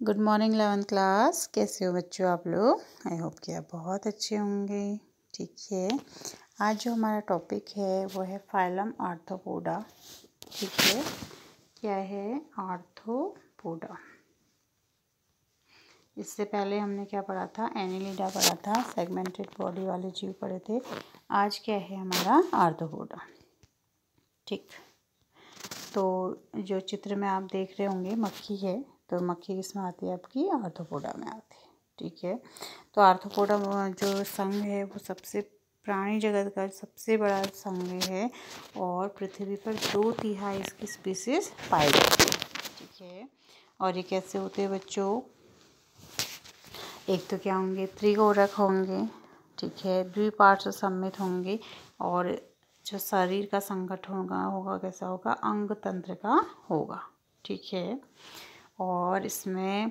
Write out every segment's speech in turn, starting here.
Good morning 11th class. कैसे हो बच्चों आप लोग? आई होप कि आप बहुत अच्छे होंगे। ठीक है, आज जो हमारा टॉपिक है वो है फाइलम आर्थ्रोपोडा। ठीक है, क्या है आर्थ्रोपोडा। इससे पहले हमने क्या पढ़ा था? एनिलिडा पढ़ा था, सेगमेंटेड बॉडी वाले जीव पढ़े थे। आज क्या है हमारा? आर्थ्रोपोडा। ठीक, तो जो चित्र में आप देख रहे होंगे मक्खी है, तो मक्खी किसमें आती है? आपकी आर्थ्रोपोडा में आती है। ठीक है, तो आर्थ्रोपोडा जो संघ है वो सबसे प्राणी जगत का सबसे बड़ा संघ है और पृथ्वी पर 2/3 इसकी स्पीसीज पाई जाती है। ठीक है, और ये कैसे होते हैं बच्चों? एक तो क्या होंगे? त्रिकोरक होंगे। ठीक है, द्विपार्श्व सममित होंगे और जो शरीर का संगठन होगा कैसा होगा? अंग तंत्र का होगा। ठीक है, और इसमें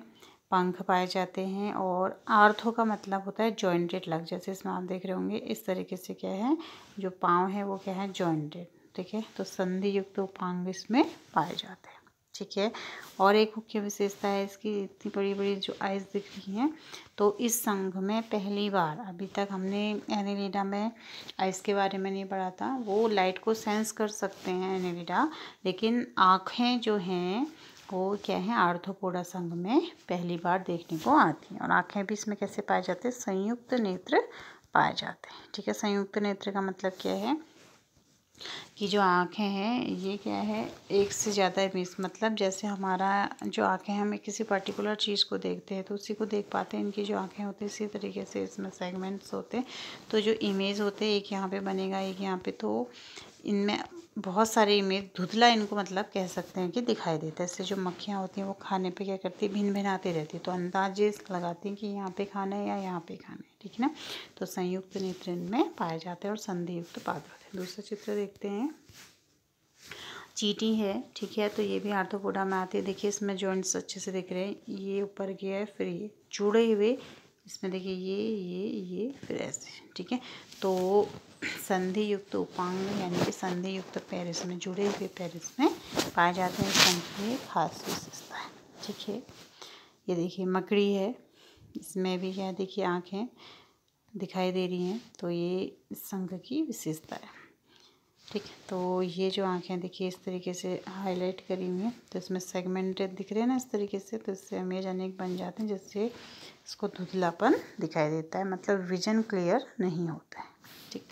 पंख पाए जाते हैं और आर्थो का मतलब होता है जॉइंटेड लग। जैसे इसमें आप देख रहे होंगे इस तरीके से क्या है, जो पाँव है वो क्या है? जॉइंटेड। ठीक है, तो संधि युक्त उपांग इसमें पाए जाते हैं। ठीक है, और एक मुख्य विशेषता है इसकी, इतनी बड़ी बड़ी जो आइज दिख रही हैं, तो इस संघ में पहली बार, अभी तक हमने एनिलिडा में आइज के बारे में नहीं पढ़ा था, वो लाइट को सेंस कर सकते हैं एनिलिडा, लेकिन आँखें जो हैं वो क्या है? आर्थ्रोपोडा संघ में पहली बार देखने को आती हैं। और आँखें भी इसमें कैसे पाए जाते हैं? संयुक्त नेत्र पाए जाते हैं। ठीक है, संयुक्त नेत्र का मतलब क्या है कि जो आँखें हैं ये क्या है? एक से ज़्यादा इमेज, मतलब जैसे हमारा जो आँखें हैं, हमें किसी पर्टिकुलर चीज़ को देखते हैं तो उसी को देख पाते हैं। इनकी जो आँखें होती हैं इसी तरीके से इसमें सेगमेंट्स होते हैं, तो जो इमेज होते हैं एक यहाँ पे बनेगा, एक यहाँ पे, तो इनमें बहुत सारे इमेज धुंधला इनको मतलब कह सकते हैं कि दिखाई देता है। इससे जो मक्खियाँ होती हैं वो खाने पे क्या करती है? भिन भिनाती रहती है, तो अंदाजे लगाती हैं कि यहाँ पे खाना है या यहाँ पे खाना है। ठीक है ना, तो संयुक्त नेत्र इनमें पाए जाते हैं और संधि युक्त पाद होते हैं। दूसरा चित्र देखते हैं, चींटी है। ठीक है, तो ये भी आर्थ्रोपोडा में आती है। देखिए इसमें जॉइंट्स अच्छे से दिख रहे हैं, ये ऊपर गया है, फिर ये जुड़े हुए इसमें देखिए ये फिर ऐसे। ठीक है, तो संधि युक्त उपांग यानी कि संधि युक्त पैर इसमें जुड़े हुए पैर इसमें पाए जाते हैं। संघ की एक खास विशेषता है। ठीक है, ये देखिए मकड़ी है, इसमें भी क्या देखिए आँखें दिखाई दे रही हैं, तो ये इस संघ की विशेषता है। ठीक, तो ये जो आँखें देखिए इस तरीके से हाईलाइट करी हुई हैं, तो इसमें सेगमेंटेड दिख रहे हैं ना इस तरीके से, तो इससे इमेज अनेक बन जाते हैं, जिससे इसको धुंधलापन दिखाई देता है, मतलब विजन क्लियर नहीं होता है। ठीक,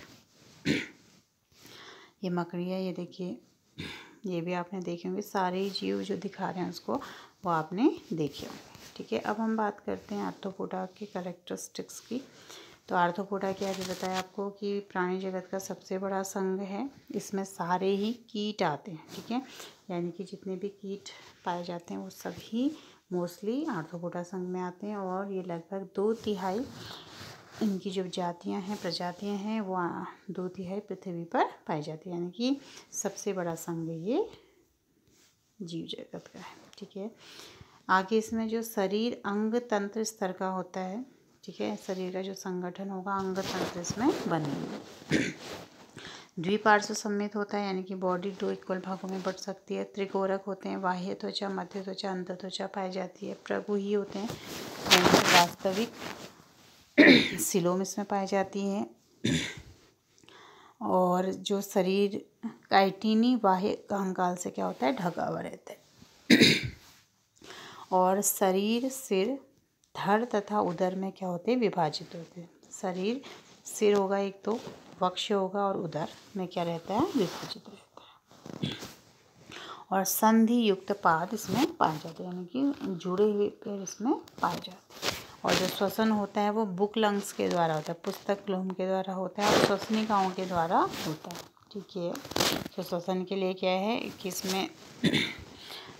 ये मकड़ी है, ये देखिए, ये भी आपने देखे होंगे, सारे जीव जो दिखा रहे हैं उसको वो आपने देखे होंगे। ठीक है, अब हम बात करते हैं आर्थ्रोपोडा के कैरेक्टरिस्टिक्स की। तो आर्थ्रोपोडा क्या अभी बताया आपको कि प्राणी जगत का सबसे बड़ा संघ है। इसमें सारे ही कीट आते हैं। ठीक है, यानी कि जितने भी कीट पाए जाते हैं वो सभी मोस्टली आर्थ्रोपोडा संघ में आते हैं, और ये लगभग 2/3 इनकी जो जातियां हैं, प्रजातियां हैं, वो 2/3 पृथ्वी पर पाई जाती है, यानी कि सबसे बड़ा संघ ये जीव जगत का है। ठीक है, आगे इसमें जो शरीर अंग तंत्र स्तर का होता है। ठीक है, शरीर का जो संगठन होगा अंग तंत्र इसमें बनेंगे। द्विपार्श्व सममित होता है, यानी कि बॉडी 2 इक्वल भागों में बढ़ सकती है। त्रिकोरक होते हैं, बाह्य त्वचा, मध्य त्वचा, अंतर त्वचा पाई जाती है। प्रगुही होते हैं, यानी कि वास्तविक सिलोम इसमें पाई जाती है। और जो शरीर काइटिनी बाह्य कंकाल से क्या होता है? ढका हुआ रहता है। और शरीर सिर, धड़ तथा उदर में क्या होते हैं? विभाजित होते हैं। शरीर सिर होगा एक, तो वक्ष होगा, और उदर में क्या रहता है? विभाजित रहता है। और संधि युक्त पाद इसमें पाए जाते हैं, यानी कि जुड़े हुए पैर इसमें पाए जाते हैं। और जो श्वसन होता है वो बुक लंग्स के द्वारा होता है, पुस्तक लोम के द्वारा होता है, और श्वसनिकाओं के द्वारा होता है। ठीक है, तो श्वसन के लिए क्या है कि इसमें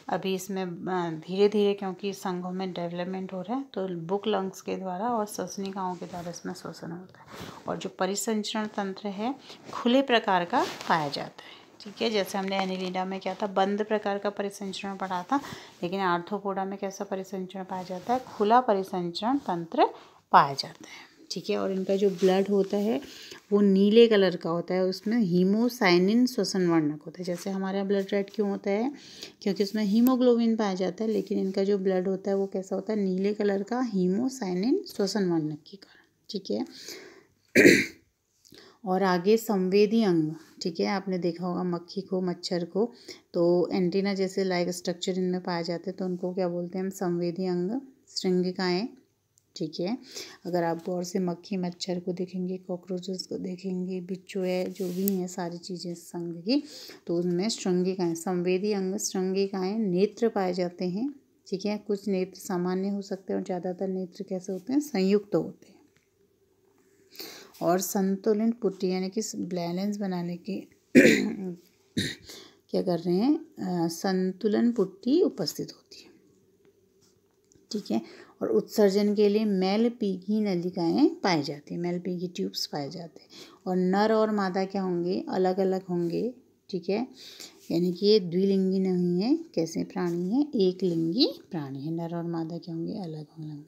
अभी इसमें धीरे धीरे, क्योंकि संघों में डेवलपमेंट हो रहा है, तो बुक लंग्स के द्वारा और श्वसनिकाओं के द्वारा इसमें श्वसन होता है। और जो परिसंचरण तंत्र है खुले प्रकार का पाया जाता है। ठीक है, जैसे हमने एनिलिडा में क्या था? बंद प्रकार का परिसंचरण पढ़ा था, लेकिन आर्थ्रोपोडा में कैसा परिसंचरण पाया जाता है? खुला परिसंचरण तंत्र पाया जाता है। ठीक है। और इनका जो ब्लड होता है वो नीले कलर का होता है, उसमें हीमोसाइनिन श्वसन वर्णक होता है। जैसे हमारे यहाँ ब्लड रेड क्यों होता है, क्योंकि उसमें हीमोग्लोबिन पाया जाता है, लेकिन इनका जो ब्लड होता है वो कैसा होता है, नीले कलर का, हीमोसाइनिन श्वसन वर्णक के कारण, ठीक है। और आगे संवेदी अंग, ठीक है, आपने देखा होगा मक्खी को, मच्छर को, तो एंटीना जैसे लाइक स्ट्रक्चर इनमें पाए जाते हैं, तो उनको क्या बोलते हैं हम, संवेदी अंग, श्रृंगिकाएँ, ठीक है। अगर आप गौर से मक्खी मच्छर को देखेंगे, कॉकरोचेस को देखेंगे, बिच्छू है, जो भी हैं सारी चीज़ें संघ की, तो उनमें श्रृंगिकाएँ, संवेदी अंग श्रृंगिकाएँ, नेत्र पाए जाते हैं, ठीक है। कुछ नेत्र सामान्य हो सकते हैं और ज़्यादातर नेत्र कैसे होते हैं, संयुक्त होते हैं। और संतुलन पुट्टी यानी कि बैलेंस बनाने की क्या कर रहे हैं, संतुलन पुट्टी उपस्थित होती है, ठीक है। और उत्सर्जन के लिए मैलपीघी नलिकाएँ पाई जाती हैं, मैलपीघी ट्यूब्स पाए जाते हैं। और नर और मादा क्या होंगे, अलग अलग होंगे, ठीक है। यानी कि ये द्विलिंगी नहीं है, कैसे प्राणी है, एक लिंगी प्राणी है। नर और मादा क्या होंगे, अलग होंगे।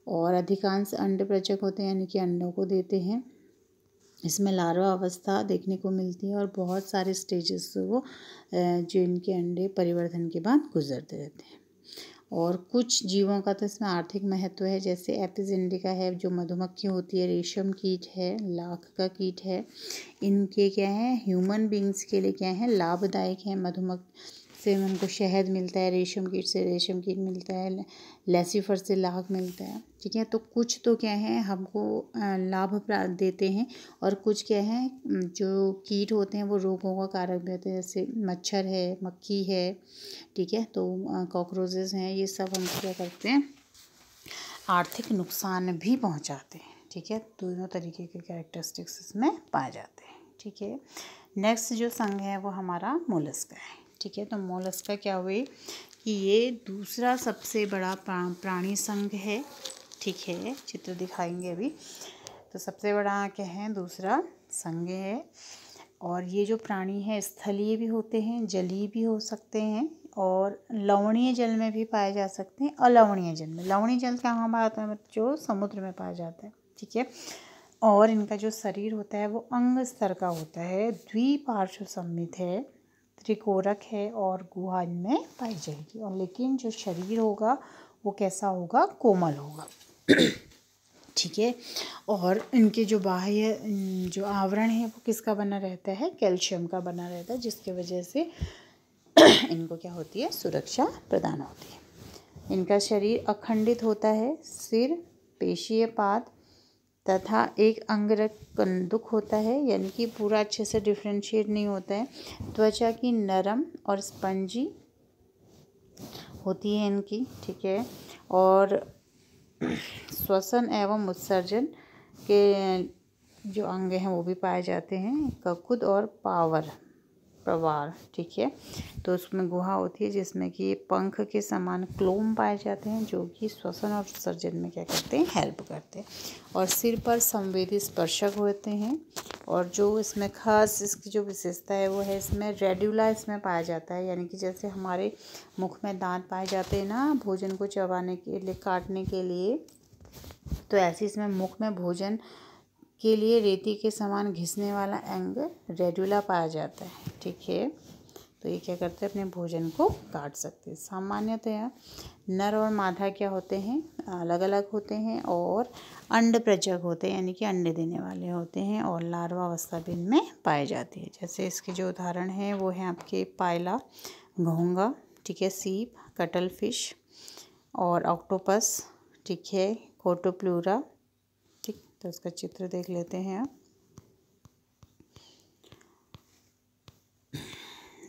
और अधिकांश अंडप्रचक होते हैं, यानी कि अंडों को देते हैं। इसमें लार्वा अवस्था देखने को मिलती है और बहुत सारे स्टेजेस से वो जो इनके अंडे परिवर्धन के बाद गुजरते रहते हैं। और कुछ जीवों का तो इसमें आर्थिक महत्व है, जैसे एपिजेंडिका है, जो मधुमक्खी होती है, रेशम कीट है, लाख का कीट है, इनके क्या है, ह्यूमन बींग्स के लिए क्या है, लाभदायक है। मधुमक्खी से हमको शहद मिलता है, रेशम कीट से रेशम कीट मिलता है, लैसीफर से लाख मिलता है, ठीक है। तो कुछ तो क्या है हमको लाभ देते हैं, और कुछ क्या है, जो कीट होते हैं वो रोगों का कारक भी होते हैं, जैसे मच्छर है, मक्खी है, ठीक है। तो कॉकरोचेस हैं, ये सब हमको क्या करते हैं, आर्थिक नुकसान भी पहुंचाते हैं, ठीक है। दोनों तरीके के कैरेक्टरिस्टिक्स इसमें पाए जाते हैं, ठीक है। नेक्स्ट जो संघ है वो हमारा मोलस्का है, ठीक है। तो मोलस्का क्या हुए कि ये दूसरा सबसे बड़ा प्राणी संघ है, ठीक है। चित्र दिखाएंगे अभी। तो सबसे बड़ा क्या है, दूसरा संघ है। और ये जो प्राणी है स्थलीय भी होते हैं, जलीय भी हो सकते हैं, और लवणीय जल में भी पाए जा सकते हैं, अलवणीय जल में। लवणीय जल क्या हमारा होता है, जो समुद्र में पाया जाता है, ठीक है। और इनका जो शरीर होता है वो अंग स्तर का होता है, द्विपार्श्व सममित है, त्रिकोरक है, और गुहा इनमें पाई जाएगी। और लेकिन जो शरीर होगा वो कैसा होगा, कोमल होगा, ठीक है। और इनके जो बाह्य जो आवरण है वो किसका बना रहता है, कैल्शियम का बना रहता है, जिसके वजह से इनको क्या होती है, सुरक्षा प्रदान होती है। इनका शरीर अखंडित होता है, सिर, पेशीय पाद तथा एक अंगरग कंदुक होता है, यानी कि पूरा अच्छे से डिफ्रेंशिएट नहीं होता है। त्वचा की नरम और स्पंजी होती है इनकी, ठीक है। और श्वसन एवं उत्सर्जन के जो अंग हैं वो भी पाए जाते हैं, ककुद और प्रवार, ठीक है। तो उसमें गुहा होती है जिसमें कि पंख के समान क्लोम पाए जाते हैं, जो कि श्वसन और उत्सर्जन में क्या करते हैं, हेल्प करते हैं। और सिर पर संवेदी स्पर्शक होते हैं। और जो इसमें खास इसकी जो विशेषता है वो है, इसमें रेड्यूला इसमें पाया जाता है, यानी कि जैसे हमारे मुख में दांत पाए जाते हैं ना भोजन को चबाने के लिए, काटने के लिए, तो ऐसे इसमें मुख में भोजन के लिए रेती के समान घिसने वाला अंग रेड्यूला पाया जाता है, ठीक है। तो ये क्या करते हैं, अपने भोजन को काट सकते हैं। सामान्यतया नर और मादा क्या होते हैं, अलग अलग होते हैं, और अंडप्रचक होते हैं, यानी कि अंडे देने वाले होते हैं, और लार्वा अवस्था भी इनमें पाई जाती है। जैसे इसके जो उदाहरण हैं वो हैं आपके पायला, घोंगा, ठीक है, सीप, कटल फिश, और ऑक्टोपस, ठीक है, कोटोप्लूरा, ठीक। तो इसका चित्र देख लेते हैं आप।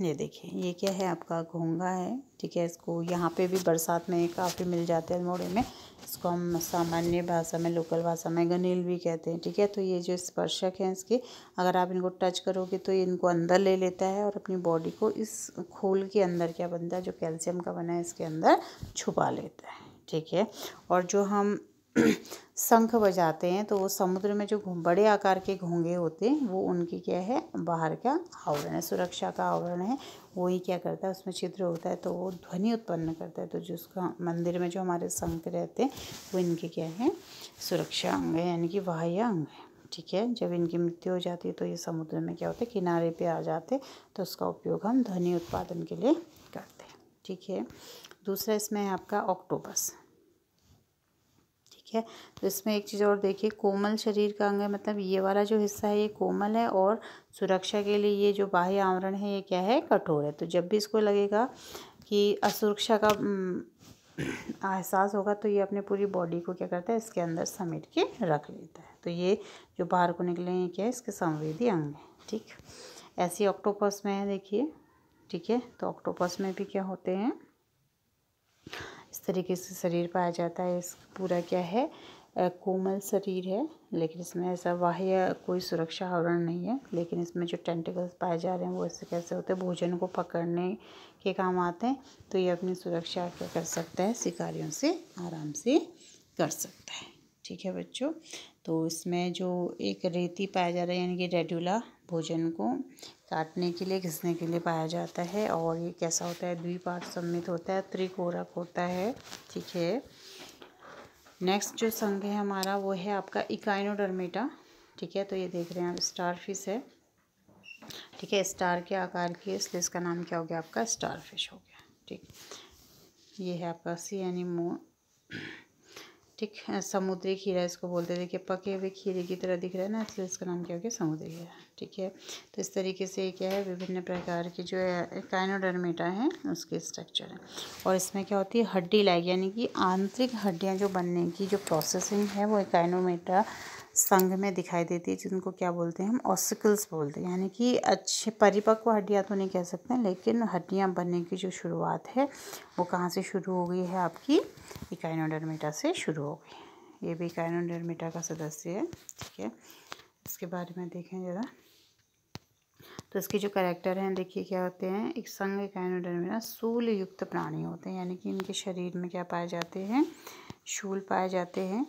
ये देखिए, ये क्या है, आपका घोंगा है, ठीक है। इसको यहाँ पे भी बरसात में काफ़ी मिल जाते हैं अल्मोड़े में। इसको हम सामान्य भाषा में, लोकल भाषा में गनील भी कहते हैं, ठीक है। तो ये जो स्पर्शक हैं इसके, अगर आप इनको टच करोगे तो ये इनको अंदर ले लेता है और अपनी बॉडी को इस खोल के अंदर क्या बनता है, जो कैल्शियम का बना है, इसके अंदर छुपा लेता है, ठीक है। और जो हम शंख बजाते हैं तो वो समुद्र में जो बड़े आकार के घोंगे होते हैं वो उनकी क्या है, बाहर का आवरण है, सुरक्षा का आवरण है। वो ही क्या करता है, उसमें छिद्र होता है तो वो ध्वनि उत्पन्न करता है। तो जो उसका मंदिर में जो हमारे शंख रहते हैं वो इनके क्या है, सुरक्षा अंग है, यानी कि बाह्य अंग है। ठीक है, जब इनकी मृत्यु हो जाती है तो ये समुद्र में क्या होता है, किनारे पे आ जाते, तो उसका उपयोग हम ध्वनि उत्पादन के लिए करते हैं। ठीक है, दूसरा इसमें है आपका ऑक्टोपस। ठीक है, तो इसमें एक चीज़ और देखिए, कोमल शरीर का अंग है, मतलब ये वाला जो हिस्सा है ये कोमल है और सुरक्षा के लिए ये जो बाह्य आवरण है ये क्या है, कठोर है। तो जब भी इसको लगेगा कि असुरक्षा का एहसास होगा तो ये अपने पूरी बॉडी को क्या करता है, इसके अंदर समेट के रख लेता है। तो ये जो बाहर को निकले हैं क्या है, इसके संवेदी अंग है। ठीक, ऐसे ऑक्टोपस में है देखिए। ठीक है, तो ऑक्टोपस में भी क्या होते हैं, इस तरीके से शरीर पाया जाता है। इस पूरा क्या है, कोमल शरीर है, लेकिन इसमें ऐसा बाह्य कोई सुरक्षा आवरण नहीं है। लेकिन इसमें जो टेंटिकल्स पाए जा रहे हैं वो इससे कैसे होते हैं, भोजन को पकड़ने के काम आते हैं। तो ये अपनी सुरक्षा क्या कर सकता है, शिकारियों से आराम से कर सकता है। ठीक है बच्चों, तो इसमें जो एक रेती पाया जा रहा है, यानी कि रेडुला, भोजन को काटने के लिए, घिसने के लिए पाया जाता है। और ये कैसा होता है, द्विपार्श्व सममित होता है, त्रिकोरक होता है। ठीक है, नेक्स्ट जो संघ है हमारा वो है आपका इकाइनोडर्मेटा। ठीक है, तो ये देख रहे हैं आप, स्टार फिश है। ठीक है, स्टार के आकार की है, इसलिए इसका नाम क्या हो गया आपका, स्टार फिश हो गया। ठीक, ये है आपका सी एनीमोन। ठीक, समुद्री खीरा इसको बोलते हैं। देखिए पके हुए खीरे की तरह दिख रहा है ना, इसलिए इसका नाम क्या हो गया, समुद्री खीरा। ठीक है, तो इस तरीके से क्या है, विभिन्न प्रकार की जो है इकाइनोडर्मेटा है उसके स्ट्रक्चर है। और इसमें क्या होती है, हड्डी लायक, यानी कि आंतरिक हड्डियाँ जो बनने की जो प्रोसेसिंग है वो इकाइनोमेटा संघ में दिखाई देती है, जिनको क्या बोलते हैं हम, ऑसिकल्स बोलते हैं। यानी कि अच्छे परिपक्व हड्डियाँ तो नहीं कह सकते हैं, लेकिन हड्डियाँ बनने की जो शुरुआत है वो कहाँ से शुरू हो गई है, आपकी इकाइनोडर्मेटा से शुरू हो गई। ये भी इकाइनोडर्मेटा का सदस्य है। ठीक है, इसके बारे में देखें ज़रा, तो इसके जो कैरेक्टर हैं देखिए क्या होते हैं। एक संघ इकाइनोडर्मेटा शूल युक्त प्राणी होते हैं, यानी कि इनके शरीर में क्या पाए जाते हैं, शूल पाए जाते हैं।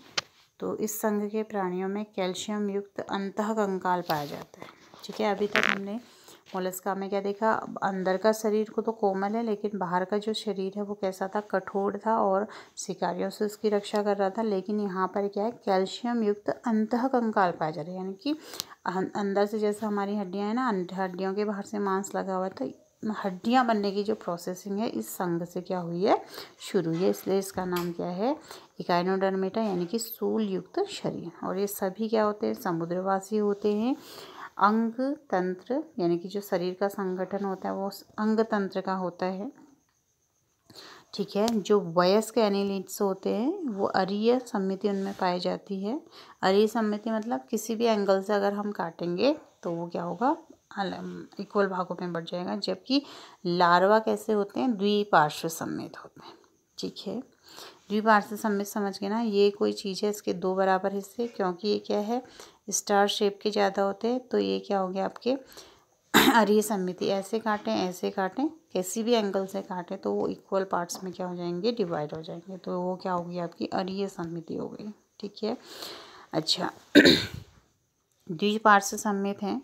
तो इस संघ के प्राणियों में कैल्शियम युक्त अंतःकंकाल पाया जाता है। ठीक है, अभी तक हमने मोलस्का में क्या देखा, अंदर का शरीर को तो कोमल है, लेकिन बाहर का जो शरीर है वो कैसा था, कठोर था और शिकारियों से उसकी रक्षा कर रहा था। लेकिन यहाँ पर क्या है, कैल्शियम युक्त अंतःकंकाल पाया जा रहा है, यानी कि अंदर से जैसे हमारी हड्डियाँ हैं ना, हड्डियों के बाहर से मांस लगा हुआ है, तो हड्डियाँ बनने की जो प्रोसेसिंग है इस संघ से क्या हुई है, शुरू हुई है। इसलिए इसका नाम क्या है, इकाइनोडर्मेटा, यानी कि शूल युक्त शरीर। और ये सभी क्या होते हैं, समुद्रवासी होते हैं। अंग तंत्र, यानी कि जो शरीर का संगठन होता है वो अंग तंत्र का होता है। ठीक है, जो वयस्क एनीलिड्स होते हैं वो अरीय समिति उनमें पाई जाती है। अरीय समिति मतलब किसी भी एंगल से अगर हम काटेंगे तो वो क्या होगा, इक्वल भागों में बढ़ जाएगा। जबकि लार्वा कैसे होते हैं, द्विपार्श्व सममित होते हैं। ठीक है, द्विपार्श्व सममित समझ गए ना, ये कोई चीज़ है, इसके दो बराबर हिस्से, क्योंकि ये क्या है, स्टार शेप के ज़्यादा होते हैं। तो ये क्या हो गया आपके अरीय समिति, ऐसे काटें, किसी भी एंगल से काटें तो वो इक्वल पार्ट्स में क्या हो जाएंगे, डिवाइड हो जाएंगे। तो वो क्या होगी, आपकी अरीय समिति हो गई। ठीक है, अच्छा द्विपार्श्व सममित हैं।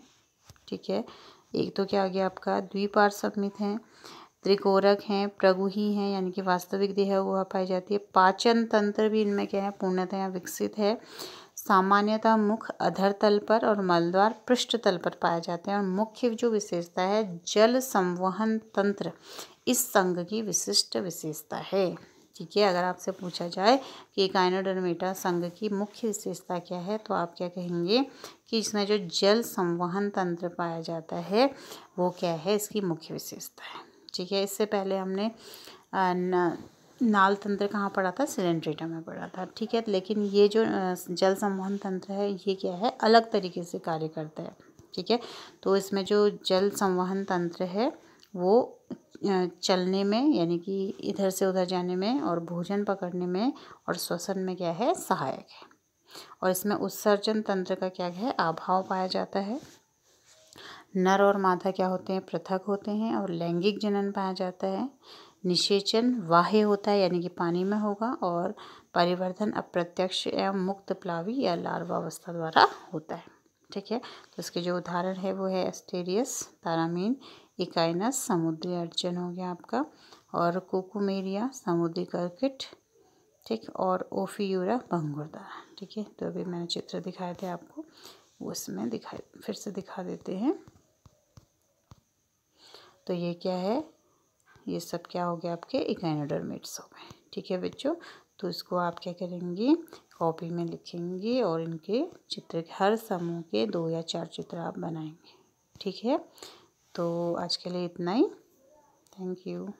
ठीक है, एक तो क्या हो गया आपका, द्विपार्श्व सममित हैं, त्रिकोरक हैं, प्रगुही हैं, यानी कि वास्तविक देह गुहा पाई जाती है। पाचन तंत्र भी इनमें क्या है, पूर्णतया विकसित है। सामान्यतः मुख अधर तल पर और मलद्वार पृष्ठ तल पर पाए जाते हैं। और मुख्य जो विशेषता है, जल संवहन तंत्र इस संघ की विशिष्ट विशेषता है। ठीक है, अगर आपसे पूछा जाए कि इकाइनोडर्मेटा संघ की मुख्य विशेषता क्या है, तो आप क्या कहेंगे कि इसमें जो जल संवहन तंत्र पाया जाता है वो क्या है, इसकी मुख्य विशेषता है। ठीक है, इससे पहले हमने नाल तंत्र कहाँ पढ़ा था, सिलेंड्रेटा में पढ़ा था। ठीक है, लेकिन ये जो जल संवहन तंत्र है ये क्या है, अलग तरीके से कार्य करता है। ठीक है, तो इसमें जो जल संवहन तंत्र है वो चलने में, यानी कि इधर से उधर जाने में और भोजन पकड़ने में और श्वसन में क्या है, सहायक है। और इसमें उत्सर्जन तंत्र का क्या है, अभाव पाया जाता है। नर और मादा क्या होते हैं, पृथक होते हैं। और लैंगिक जनन पाया जाता है। निषेचन बाह्य होता है, यानी कि पानी में होगा। और परिवर्धन अप्रत्यक्ष एवं मुक्त प्लावी या लार्वा अवस्था द्वारा होता है। ठीक है, तो इसके जो उदाहरण है वो है एस्टेरियस, तारामीन, इकाइनस समुद्री अर्चन हो गया आपका, और कोकुमेरिया समुद्री कर्किट, ठीक, और ओफियूरा भंगुरदार। ठीक है, तो अभी मैंने चित्र दिखाए थे आपको, वो इसमें फिर से दिखा देते हैं। तो ये क्या है, ये सब क्या हो गया आपके इकाइनोडर्मेट्स हो गए। ठीक है बच्चों, तो इसको आप क्या करेंगी, कॉपी में लिखेंगे और इनके चित्र, हर समूह के 2 या 4 चित्र आप बनाएंगे। ठीक है, तो आज के लिए इतना ही। Thank you.